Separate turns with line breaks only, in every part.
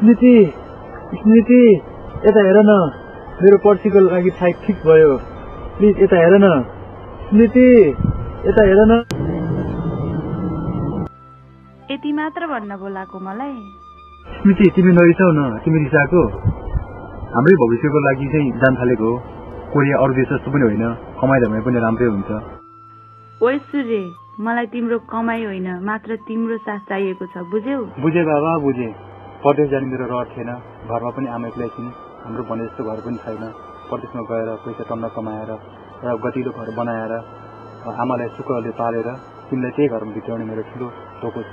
स्मृति स्मृति यता हेर न मेरो पर्सीको लागि फ्लाइट ठिक भयो प्लिज यता हेर न स्मृति यता हेर न
यति मात्र भन्न बोलाको मलाई
स्मृति तिमी नरिसाउ न तिमी रिसाएको हाम्रै भविष्यको लागि चाहिँ जान थालेको हो कोरिया अरू देश जस्तो पनि होइन कमाइ धमाइ पनि राम्रै हुन्छ
ओइ सूर्य मलाई तिम्रो कमाइ होइन मात्र तिम्रो साथ चाहिएको छ बुझ्यौ
बुझे बाबा बुझे परदेश जाने मेरो रहर थिएन घरमा पनि आमा एक्लै छिन् हाम्रो भने जस्तो घर पनि छैन परदेशमा गएर पैसा टन्न कमाएर र गतिलो घर बनाएर आमालाई सुखले पालेर तिमीलाई त्यही घरमा भित्राउने मेरो ठुलो टोको छ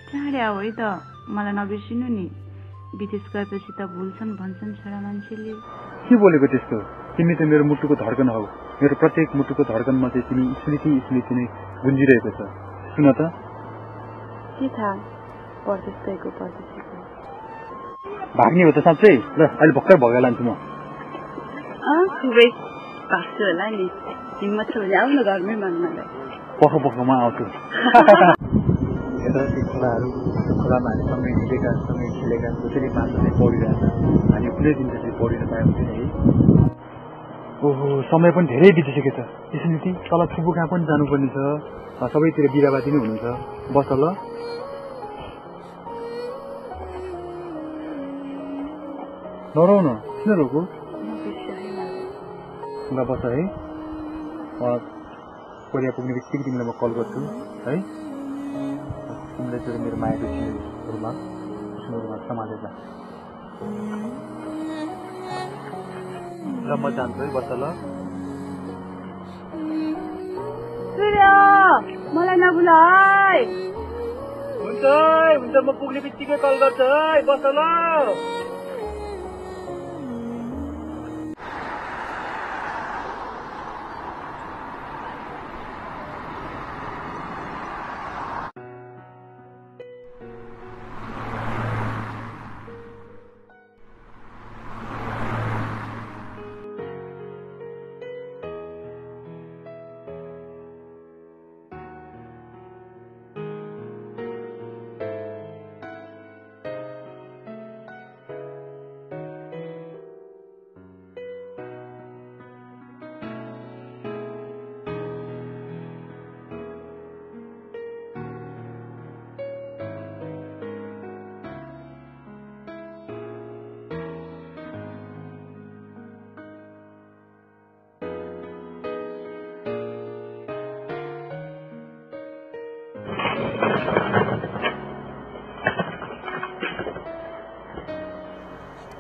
चाँडै आऊ है त मलाई नबिर्सिनु नि विदेश गएपछि त भुल्छन् भन्छन् छोरा मान्छेले
के बोलेको त्यस्तो तिमी त मेरो मुटुको धड्कन हौ मेरो प्रत्येक मुटुको धड्कनमा चाहिँ तिमी स्मृति स्मृति नै गुन्जिरहेको छ सुन त
के थाहा परदेश गएको परदेश
भाग्ने हो त साँच्चै ल अहिले भर्खर भगा लान्छु म
खुबै भाग्छु होला नि हिम्मत छ भने आऊ न घरमै माग्नलाई
पख आउँछु खोलामा हामी सँगै हिँडेका सँगै खेलेका जसरी मान्छे पौडिरहेछ हामी कुनै दिन त्यसरी पौडिन पाएको थिएन है ओहो समय पनि धेरै बितिसक्यो त स्मृति तल फुपू कहाँ पनि जानुपर्ने छ सबैतिर बिराबादी नै हुनुहुन्छ बस ल नरौ न किन रोको ल बस है कोरिया पुग्ने बित्तिकै तिमीलाई म कल गर्छु है तिमीलाई चाहिँ मेरो मायाको छिहरूमा सम्हालेर ल म जान्छु है बस ल
सूर्य मलाई नबुला है
हुन्छ म पुग्ने बित्तिकै कल गर्छु है बस ल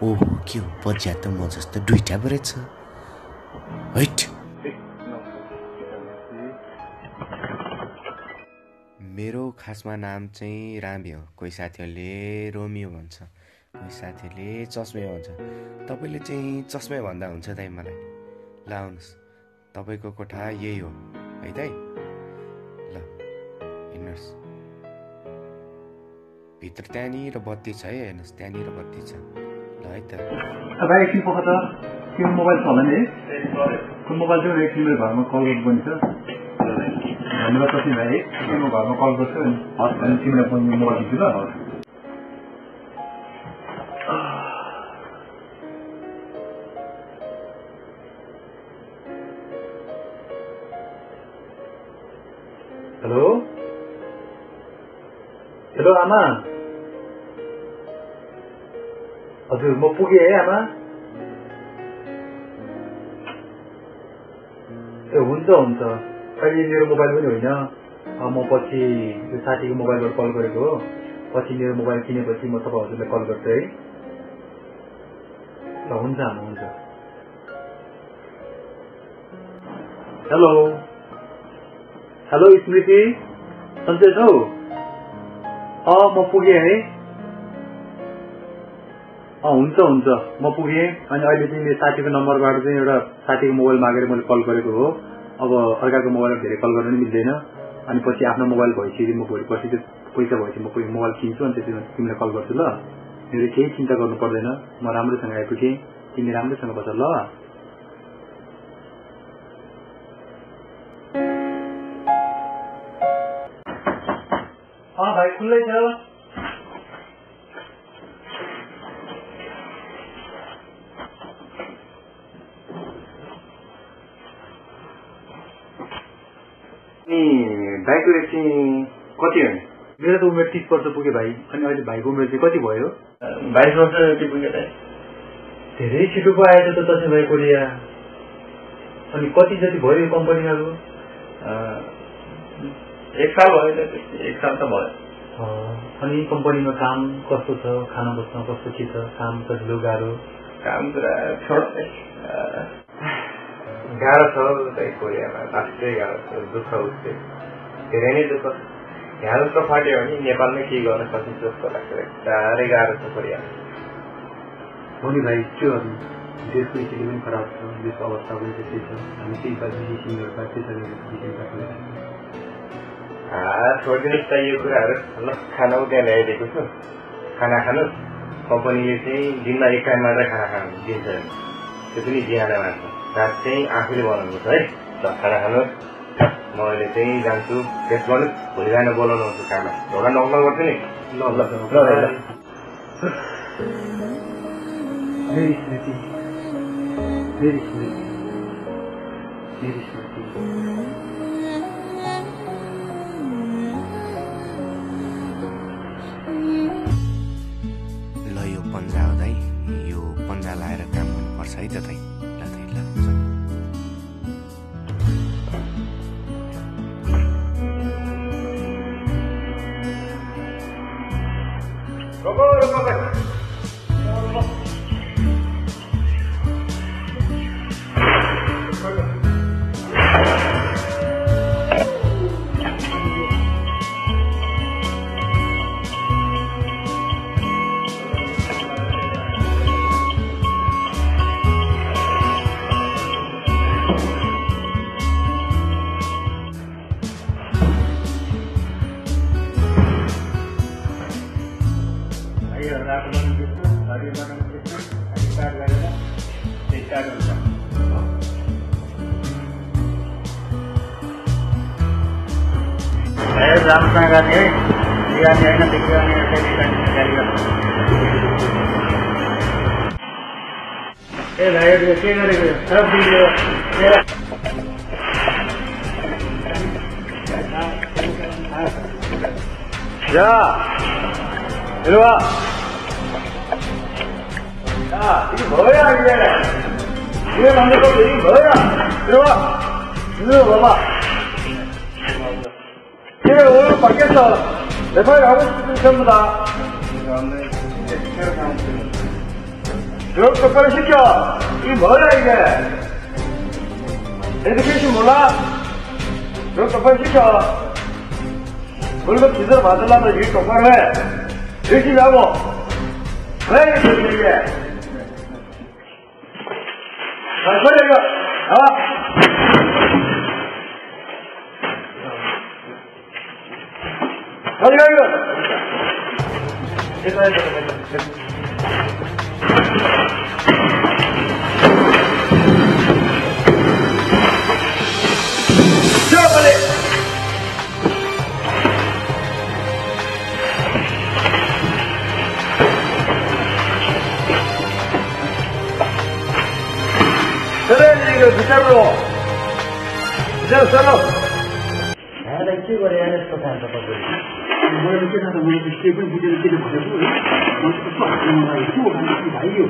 ओहो के हो बज्या त म जस्तो दुईटा पो रहेछ हैट मेरो खासमा नाम चाहिँ रामी हो कोही साथीहरूले रोमियो भन्छ कोही साथीहरूले चस्मे भन्छ तपाईँले चाहिँ चस्मे भन्दा हुन्छ दाइ मलाई ल आउनुहोस् तपाईँको कोठा यही हो है दाइ ल हिँड्नुहोस् भित्र त्यहाँनिर बत्ती छ है हेर्नुहोस् त्यहाँनिर बत्ती छ ल है त
भाइ एकछिन पख त त्यो मोबाइल छ होला नि है त्यो मोबाइल चाहिँ एकछिन मेरो घरमा कल गर्नुपर्ने छ धन्यवाद सचिन भाइ है म घरमा कल गर्छु अनि तिमीलाई पनि मोबाइल दिन्छु ल हेलो हेलो आमा हजुर म पुगेँ है आमा ए हुन्छ अहिले मेरो मोबाइल पनि होइन म पछि यो साथीको मोबाइलबाट कल गरेको हो पछि मेरो मोबाइल किनेपछि म तपाईँ हजुरलाई कल गर्छु है ल हुन्छ आमा हुन्छ हेलो हेलो स्मृति सन्चै छौ म पुगेँ है हुन्छ म पुगेँ अनि अहिले चाहिँ मेरो साथीको नम्बरबाट चाहिँ एउटा साथीको मोबाइल मागेर मैले कल गरेको हो अब अर्काको मोबाइलमा धेरै कल गर्न पनि मिल्दैन अनि पछि आफ्नो मोबाइल भएपछि म भोलि पछि चाहिँ पैसा भएपछि म कोही मोबाइल किन्छु अनि त्यसमा तिमीलाई कल गर्छु ल मेरो केही चिन्ता गर्नु पर्दैन म राम्रोसँग आइपुगेँ तिमी राम्रोसँग बस ल भाइ खुल्लै छ
भाइको एज चाहिँ कति हो नि?
मेरो त उमेर 30 वर्ष पुग्यो भाइ। अनि अहिले भाइको उमेर चाहिँ कति भयो?
22 वर्ष जति पुग्यो त।
धेरै छिटो पो आएछ त दसैँ भाइ कोरिया। अनि कति जति भयो यो कम्पनीहरू?
1 साल भयो त, 1 साल त भयो।
अनि कम्पनीमा काम कस्तो छ? खाना बस्न कस्तो के छ? काम सजिलो गाह्रो?
काम पुरा गाह्रो छ उतै कोरियामा, लास्टै गाह्रो छ, दुःख उठ्यो, धेरै नै दुःख। यहाँ जस्तो फाट्यो भने नेपालमै केही गर्न सकिन्छ जस्तो लाग्छ। साह्रै गाह्रो छ कोरियामा।
हो नि भाइ, के गर्नु, देशको स्थिति पनि खराब छ, देशको अवस्था पनि त्यस्तै छ। हामी त्यही बाजी सिङ्गरका त्यसरी
छोडिदिनुहोस् त यो कुराहरू। ल खाना त्यहाँ ल्याइदिएको छु, खाना खानुहोस्। कम्पनीले चाहिँ दिनमा 1 टाइम मात्रै खाना खानु दिन्छ, त्यो पनि बिहान मात्र। रात चाहिँ आफूले बनाउनुहोस् है। ल खाना खानुहोस्, म अहिले चाहिँ जान्छु, रेस्ट गर्नुहोस्, भोलि बिहान बोलाउनुहुन्छ खाना। ढोका नक्न गर्छु नि। ल ल ल।
मेरी स्मृति, मेरी स्मृति, मेरी स्मृति।
ल यो पन्जा हो दाइ, यो पन्जा लाएर काम गर्नुपर्छ है त दाइ। ल दाइ ल
राम्रोसँग गर्ने है, बिगार्ने होइन, बिगार्ने ए भाइहरूले के गरेको सब भिडियो
야, 이리 와. 야, 이게 뭐야 이게? 이게 만든 건데 이게 뭐야? 이리 와. 이리 와봐. 이게 오늘 바뀌었어. 내 팔이 하고 싶은 전부 다. 이렇게 똑바로 시켜. 이게 뭐야 이게? 에듀케이션 몰라? 이렇게 똑바로 시켜. 월급 제대로 받으려면 일 똑바로 해. 열심히 하고. 왜 이렇게 이게? 자, 빨리 이거. 나와. 빨리 가 이거. 됐다. 자, 빨리. 그래, 이거 빗자루로. 빗자루 썰어.
हामीलाई के गरे यस्तो खान्छ तपाईँ?
मैले के थाहा त, मैले त्यस्तै पनि बुझेर के भनेको मैले कस्तो हाल्नु लाग्यो के हो भाइयो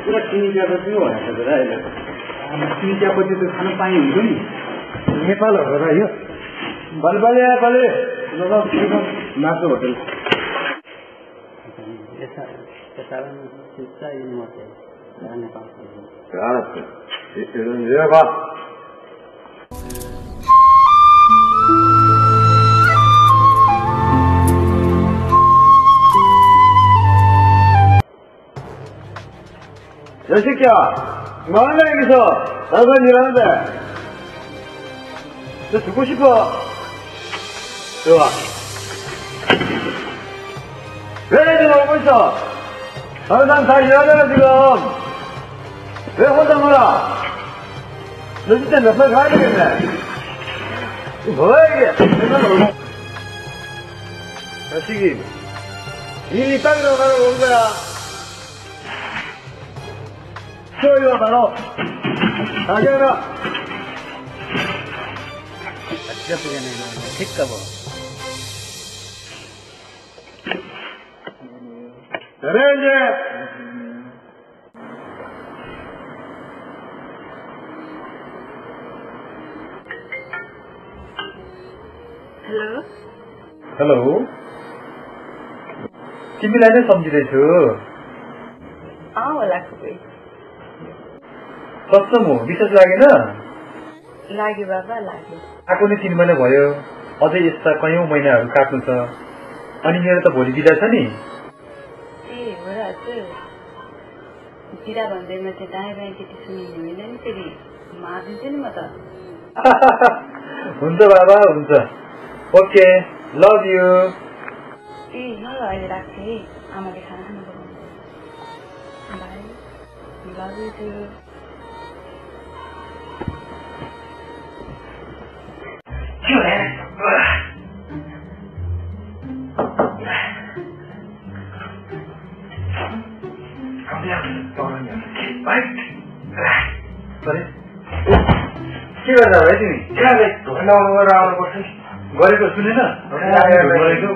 पुरा चिनी चिया त के भनेको त अहिले?
चिनी चियापत्ती त खान पाए हुन्छ नि।
नेपाल हो र यो?
बलबले
मासु होटल।
알았어. 이런 내려봐. 야, 새끼야! 뭐하냐, 여기서? 나선 일하는데. 너 죽고 싶어? 좋아. 왜 지금 오고 있어? 다른 사람 다 일하잖아, 지금. 왜 혼자 놀아? 너 진짜 몇 번 가야 되겠네. 이거 뭐야, 이게? 자식이, 일이 땅으로 가는 온 거야. 저희와 바로, 가게라. ठिक्क पुगेन ठिक्क भयो हेलो तिमीलाई नै सम्झिँदैछु
होला
कसम हो विशेष लागेन
लाग्यो बाबा लाग्यो
आएको नै 3 महिना भयो अझै यस्ता कयौं महिनाहरू काट्नु छ अनि मेरो त भोलि बिदा छ नि
ए हो र हजुर बिदा भन्दैमा चाहिँ दायाँ बायाँ केटी सुनिने होइन नि फेरि मारिदिन्छु नि म त
हुन्छ बाबा हुन्छ ओके लभ यु
ए ल अहिले राख्छु है आमाले खाना खानु बोलाउनु बाई लभ यु टु
के गर्दा भाइ तिमी गरेको सुनेन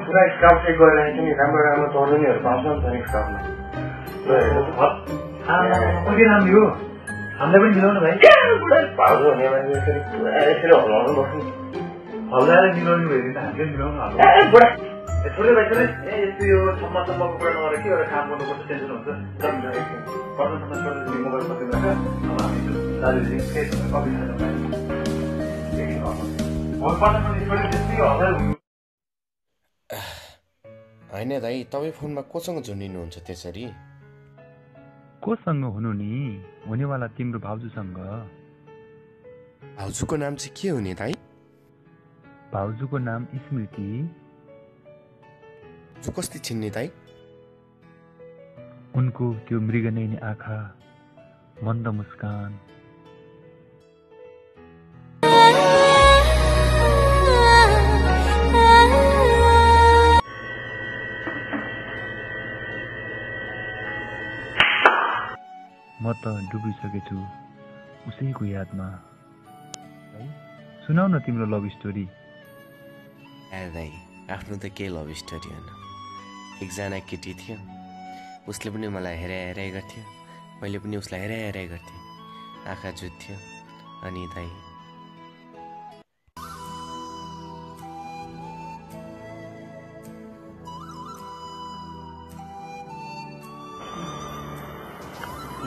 पुरा स्काउट चेक गरिरहेको छु नि राम्रो राम्रो तरुनीहरू पाउँछ नि त स्काउटमा
राम्रो हो हामीलाई पनि मिलाउनु भाइ
भाउजू हुने मान्छे यसरी हल्लाउनु बस्नु
हल्लाएर मिलाउनु भयो भने हामीले मिलाउनु छोडे भाइ छोडे यस्तो यो सम्मको कुरा नगरेर के एउटा काम गर्नुपर्छ टेन्सन हुन्छ पर्सनसम्म छोडेर मोबाइल मात्रै राख अब हामी दार्जिलिङ फेरि कफी खानु
होइन दाइ तपाईँ फोनमा कोसँग झुन्डिनुहुन्छ त्यसरी
कोसँग हुनु नि हुनेवाला तिम्रो भाउजूसँग
भाउजूको नाम चाहिँ के हुने दाइ
भाउजूको नाम स्मृति
कस्ती छिन्ने दाइ
उनको त्यो मृगनयनी आँखा मन्द मुस्कान म त डुबिसकेछु उसैको यादमा सुनाउ न तिम्रो लभ स्टोरी
दाइ आफ्नो त के लभ स्टोरी होइन एकजना केटी थियो उसले पनि मलाई हेराइ गर्थ्यो मैले पनि उसलाई हेराइ गर्थेँ आँखा जुत्थ्यो अनि दाइ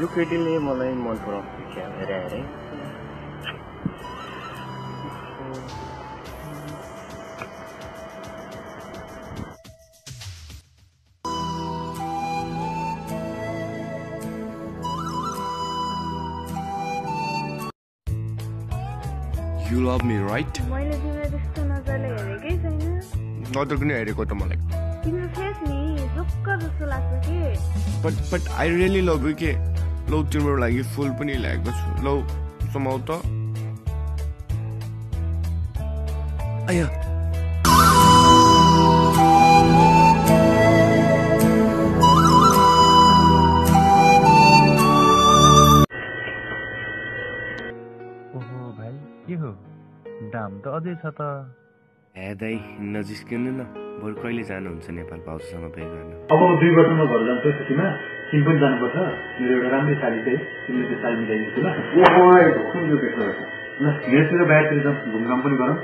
यो केटीले मलाई मन पराउँछ क्या हेराइ
You love me, right?
मैले तिमीलाई त्यस्तो नजरले हेरेकै छैन
नजर पनि हेरेको त मलाई
तिम्रो फेस नि झुक्क जस्तो लाग्छ कि
but I really love you के लौ तिम्रो लागि फुल पनि ल्याएको छु लौ समाउ त आया
ओहो भाइ के हो दाम त अझै छ त
दाइ नजिस्किनु न बरु कहिले जानुहुन्छ नेपाल भाउजूसँग भेट गर्न
अब 2 वर्षमा घर जान्छ छुट्टीमा तिमी पनि जानुपर्छ मेरो एउटा राम्रै साली चाहिँ तिमीले त्यो साली मिलाइदिन्छु ल कुन यो भेट्नु ल मेरोतिर बाहिरतिर जाउँ घुमघाम पनि गरौँ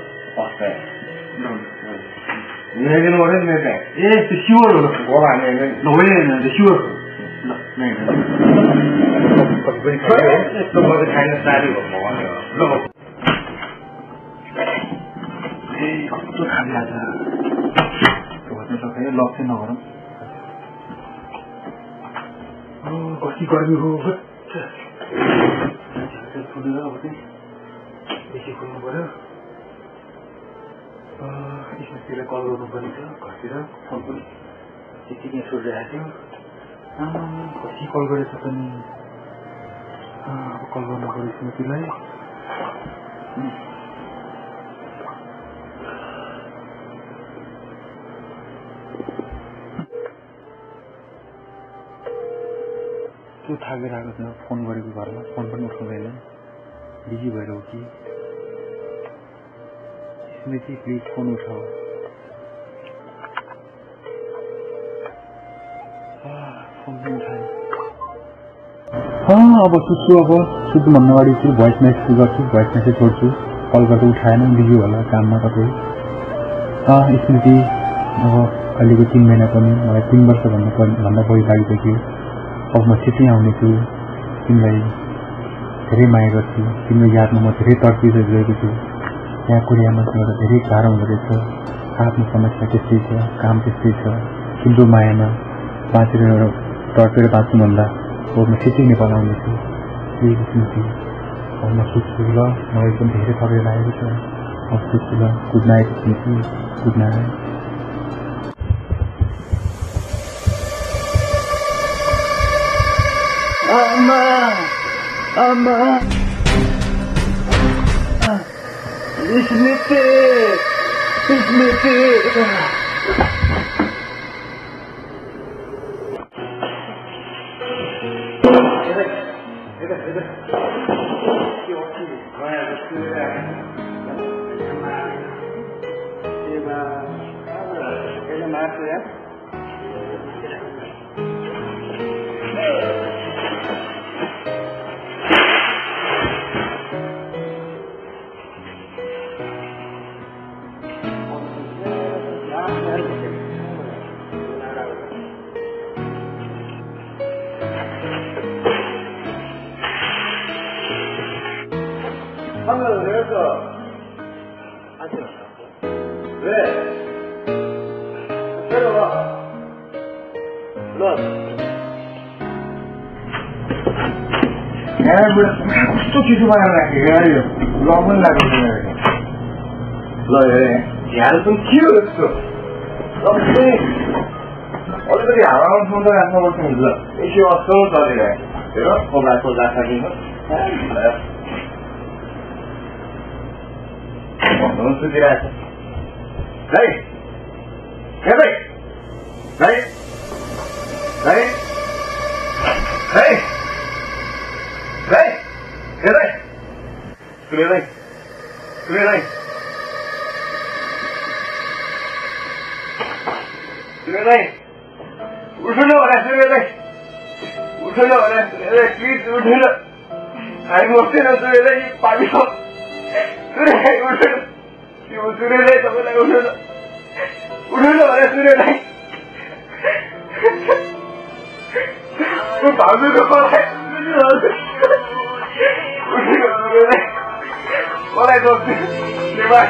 मिलाइदिनु पर्यो नि मेरो
ए त्यो स्योर हो
हामी
होइन त्यो स्योर ल पनि
यस्तो मात्रै खाइन सारी हो
ल कस्तो खाने आज लक चाहिँ नगरौँ कति गर्मी हो फुलेर अब चाहिँ बेसी खोल्नु पर्यो स्मृतिलाई कल गर्नु पर्ने थियो घरतिर फोन पनि त्यतिकै सोधिरहेको थियो कति कल गरेछ पनि अब कल गर्नु पर्यो स्मृतिलाई त्यो थाकेर आएको छ फोन गरेको घरमा फोन पनि उठाउँदैन बिजी भएर हो कि स्मृति प्लिज फोन उठाओ। फोन उठाएँ। अब सुत्छु भन्नु अगाडि चाहिँ भोइस मेसेज गर्छु, भोइस मेसेज छोड्छु। कल गर्दा उठाएन, बिजी होला काममा कतै। स्मृति अब अहिलेको 3 महिना पनि मलाई 3 वर्ष भन्दा बढी लागिसक्यो। अब म छिट्टै आउनेछु। तिमीलाई धेरै माया गर्छु। तिम्रो यादमा म धेरै तर्किरहेको छु। यहाँ कोरियामा एउटा धेरै गाह्रो हुँदो रहेछ। आफ्नो समस्या त्यस्तै छ, काम त्यस्तै छ। तिम्रो मायामा बाँचेर एउटा तर्केर बाँच्नुभन्दा अब म छिट्टै नेपाल आउनेछु। प्लिज स्मृति अब म सुत्छु ल। मलाई एकदम धेरै थकेर लागेको छ। अब सुत्छु ल। गुड नाइट स्मृति, गुड नाइट। आमा आमा स्मृति स्मृति
कस्तो चिसो बनाएर राखेको यार यो ल पनि लागेको ल झ्याल पनि के हो यस्तो सबै अलिकति हावामा सुन्दा राख्नुपर्छ नि ल यसो अस्तो चलिरहेको हेर खोलाको राखिदिनु सुतिरहेको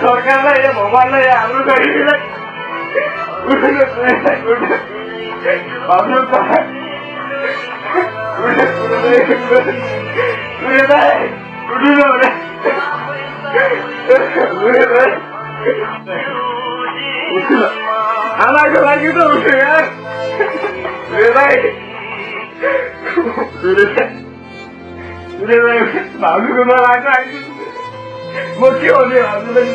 सरकारलाई या भगवानलाई या हाम्रो गरिबीलाई आमाको लागि त उठ्यो यार भाउजूको नलाग्छ म के हुने हजुरलाई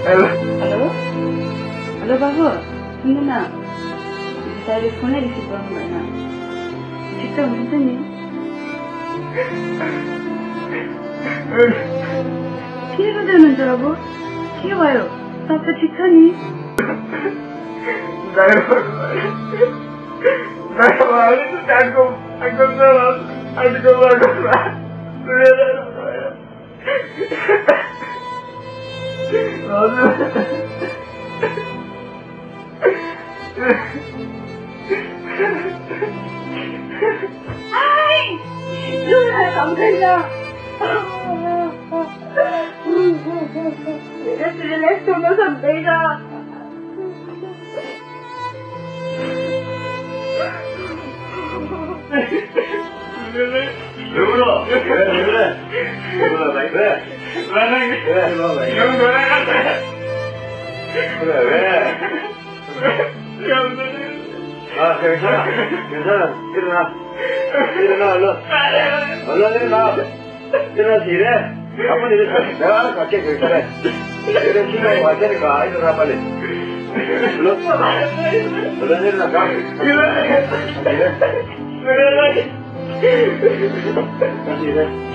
हेलो हेलो बाबु सुन्नु न सायद फोनै रिसिभ गर्नु भएन ठिक त हुनुहुन्छ नि के गर्दै हुनुहुन्छ बाबु के भयो सब त ठिक छ नि
괜찮아. 일어나, 일어나, 뒤래. 한번 일어나. 내가 알아서 갈게, 그래. 그래, 신랑이 갈 테니까, 일어나, 빨리. 일어나, 가. 다시 일해.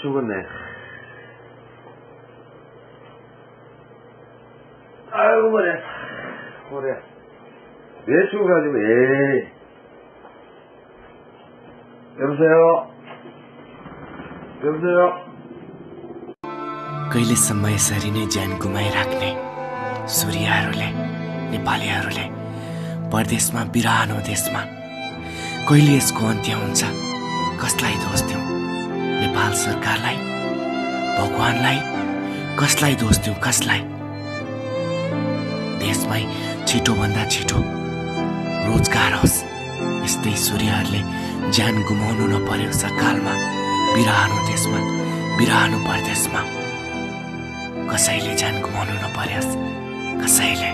죽었네. 아이고, 뭐래. 왜 죽어가지고, 여보세요?
कहिलेसम्म यसरी नै ज्यान गुमाइराख्ने सूर्यहरूले नेपालीहरूले परदेशमा बिरानो देशमा कहिले यसको अन्त्य हुन्छ कसलाई दोष दिउँ नेपाल सरकारलाई भगवानलाई कसलाई दोष दिउँ कसलाई देशमै छिटोभन्दा छिटो रोजगार होस् यस्तै सूर्यहरूले ज्यान गुमाउनु नपर्यो सकालमा बिरानो देशमा बिरानो परदेशमा कसैले ज्यान गुमाउनु नपरोस् कसैले